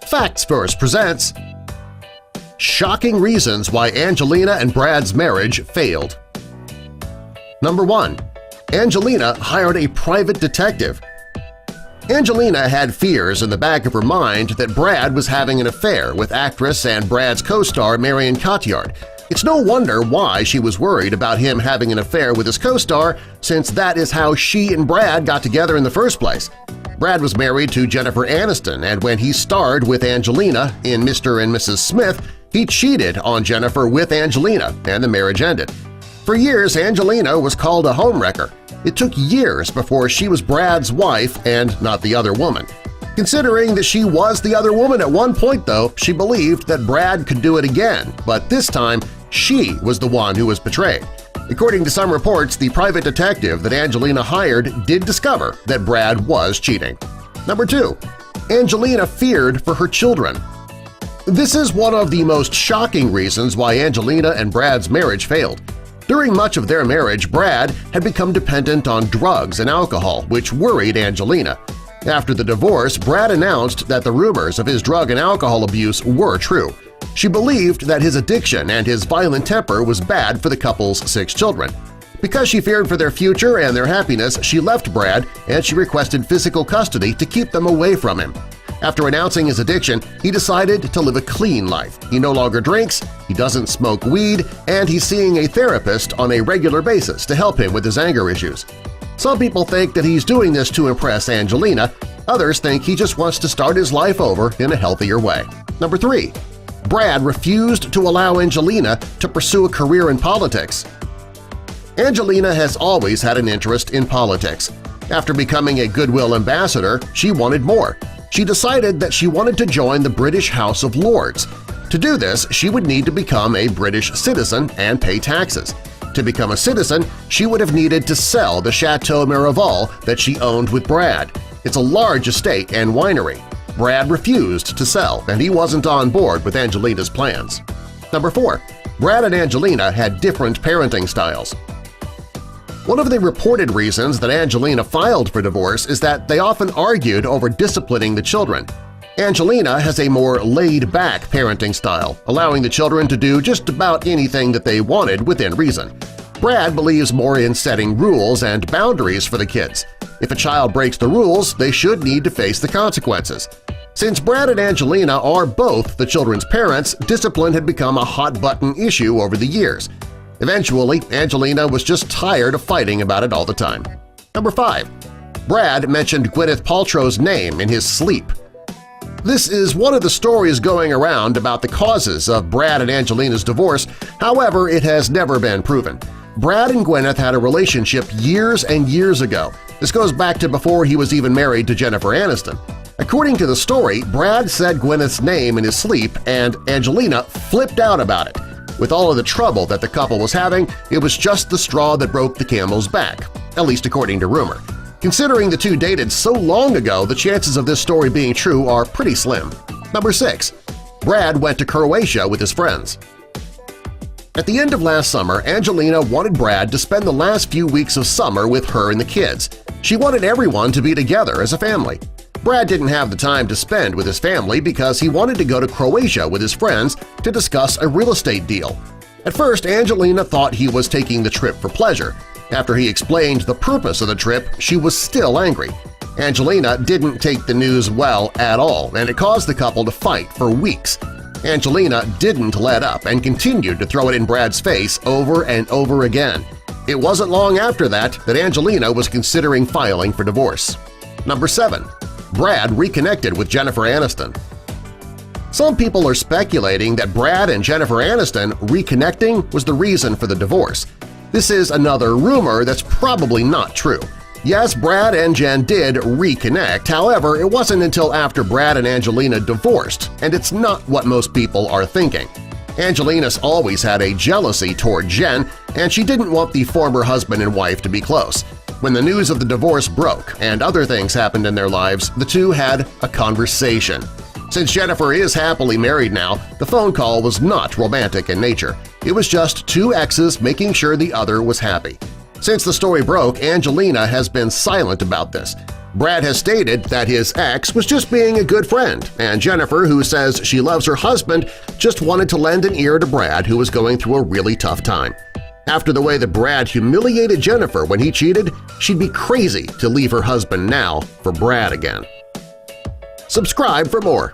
Facts First presents Shocking Reasons Why Angelina and Brad's Marriage Failed. Number 1. Angelina hired a private detective. Angelina had fears in the back of her mind that Brad was having an affair with actress and Brad's co-star Marion Cotillard. It's no wonder why she was worried about him having an affair with his co-star, since that is how she and Brad got together in the first place. Brad was married to Jennifer Aniston, and when he starred with Angelina in Mr. and Mrs. Smith, he cheated on Jennifer with Angelina, and the marriage ended. For years, Angelina was called a homewrecker. It took years before she was Brad's wife and not the other woman. Considering that she was the other woman at one point, though, she believed that Brad could do it again, but this time she was the one who was betrayed. According to some reports, the private detective that Angelina hired did discover that Brad was cheating. Number 2. Angelina feared for her children. This is one of the most shocking reasons why Angelina and Brad's marriage failed. During much of their marriage, Brad had become dependent on drugs and alcohol, which worried Angelina. After the divorce, Brad announced that the rumors of his drug and alcohol abuse were true. She believed that his addiction and his violent temper was bad for the couple's 6 children. Because she feared for their future and their happiness, she left Brad and she requested physical custody to keep them away from him. After announcing his addiction, he decided to live a clean life. He no longer drinks, he doesn't smoke weed, and he's seeing a therapist on a regular basis to help him with his anger issues. Some people think that he's doing this to impress Angelina, others think he just wants to start his life over in a healthier way. Number 3. Brad refused to allow Angelina to pursue a career in politics. Angelina has always had an interest in politics. After becoming a Goodwill ambassador, she wanted more. She decided that she wanted to join the British House of Lords. To do this, she would need to become a British citizen and pay taxes. To become a citizen, she would have needed to sell the Chateau Miraval that she owned with Brad. It's a large estate and winery. Brad refused to sell, and he wasn't on board with Angelina's plans. Number 4. Brad and Angelina had different parenting styles. One of the reported reasons that Angelina filed for divorce is that they often argued over disciplining the children. Angelina has a more laid-back parenting style, allowing the children to do just about anything that they wanted within reason. Brad believes more in setting rules and boundaries for the kids. If a child breaks the rules, they should need to face the consequences. Since Brad and Angelina are both the children's parents, discipline had become a hot-button issue over the years. Eventually, Angelina was just tired of fighting about it all the time. Number 5. Brad mentioned Gwyneth Paltrow's name in his sleep. This is one of the stories going around about the causes of Brad and Angelina's divorce, however, it has never been proven. Brad and Gwyneth had a relationship years and years ago. This goes back to before he was even married to Jennifer Aniston. According to the story, Brad said Gwyneth's name in his sleep and Angelina flipped out about it. With all of the trouble that the couple was having, it was just the straw that broke the camel's back, at least according to rumor. Considering the two dated so long ago, the chances of this story being true are pretty slim. Number 6. Brad went to Croatia with his friends. At the end of last summer, Angelina wanted Brad to spend the last few weeks of summer with her and the kids. She wanted everyone to be together as a family. Brad didn't have the time to spend with his family because he wanted to go to Croatia with his friends to discuss a real estate deal. At first, Angelina thought he was taking the trip for pleasure. After he explained the purpose of the trip, she was still angry. Angelina didn't take the news well at all, and it caused the couple to fight for weeks. Angelina didn't let up and continued to throw it in Brad's face over and over again. It wasn't long after that Angelina was considering filing for divorce. Number 7. Brad reconnected with Jennifer Aniston. Some people are speculating that Brad and Jennifer Aniston reconnecting was the reason for the divorce. This is another rumor that's probably not true. Yes, Brad and Jen did reconnect, however, it wasn't until after Brad and Angelina divorced, and it's not what most people are thinking. Angelina's always had a jealousy toward Jen, and she didn't want the former husband and wife to be close. When the news of the divorce broke and other things happened in their lives, the two had a conversation. Since Jennifer is happily married now, the phone call was not romantic in nature. It was just two exes making sure the other was happy. Since the story broke, Angelina has been silent about this. Brad has stated that his ex was just being a good friend, and Jennifer, who says she loves her husband, just wanted to lend an ear to Brad, who was going through a really tough time. After the way that Brad humiliated Jennifer when he cheated, she'd be crazy to leave her husband now for Brad again. Subscribe for more.